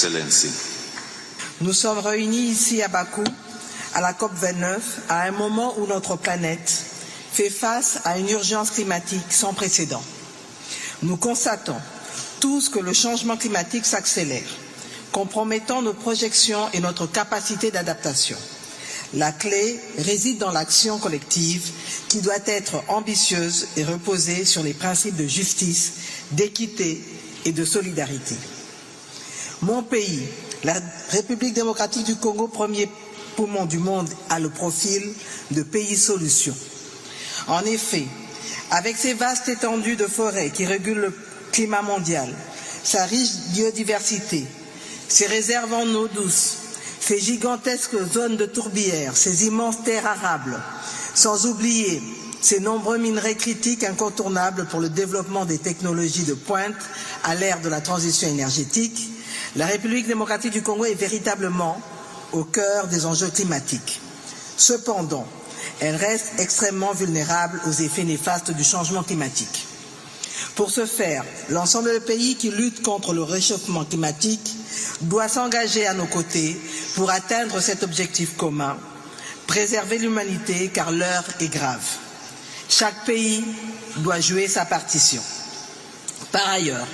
Excellency. Nous sommes réunis ici à Bakou, à la COP29, à un moment où notre planète fait face à une urgence climatique sans précédent. Nous constatons tous que le changement climatique s'accélère, compromettant nos projections et notre capacité d'adaptation. La clé réside dans l'action collective qui doit être ambitieuse et reposer sur les principes de justice, d'équité et de solidarité. Mon pays, la République démocratique du Congo, premier poumon du monde, a le profil de pays solution. En effet, avec ses vastes étendues de forêts qui régulent le climat mondial, sa riche biodiversité, ses réserves en eau douce, ses gigantesques zones de tourbières, ses immenses terres arables, sans oublier ses nombreux minerais critiques incontournables pour le développement des technologies de pointe à l'ère de la transition énergétique, la République démocratique du Congo est véritablement au cœur des enjeux climatiques. Cependant, elle reste extrêmement vulnérable aux effets néfastes du changement climatique. Pour ce faire, l'ensemble des pays qui luttent contre le réchauffement climatique doit s'engager à nos côtés pour atteindre cet objectif commun, préserver l'humanité car l'heure est grave. Chaque pays doit jouer sa partition. Par ailleurs,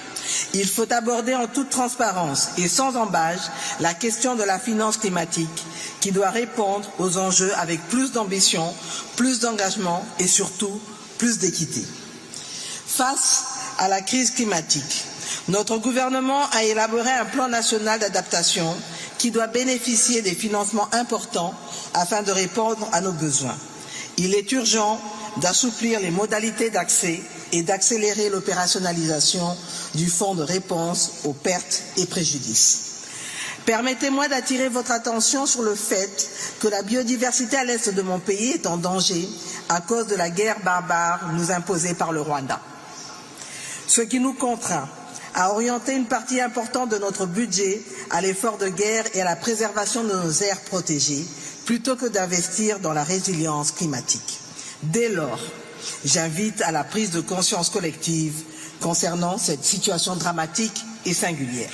il faut aborder en toute transparence et sans embâche la question de la finance climatique qui doit répondre aux enjeux avec plus d'ambition, plus d'engagement et surtout plus d'équité. Face à la crise climatique, notre gouvernement a élaboré un plan national d'adaptation qui doit bénéficier des financements importants afin de répondre à nos besoins. Il est urgent d'assouplir les modalités d'accès et d'accélérer l'opérationnalisation du fonds de réponse aux pertes et préjudices. Permettez-moi d'attirer votre attention sur le fait que la biodiversité à l'est de mon pays est en danger à cause de la guerre barbare nous imposée par le Rwanda. Ce qui nous contraint à orienter une partie importante de notre budget à l'effort de guerre et à la préservation de nos aires protégées, plutôt que d'investir dans la résilience climatique. Dès lors, j'invite à la prise de conscience collective concernant cette situation dramatique et singulière.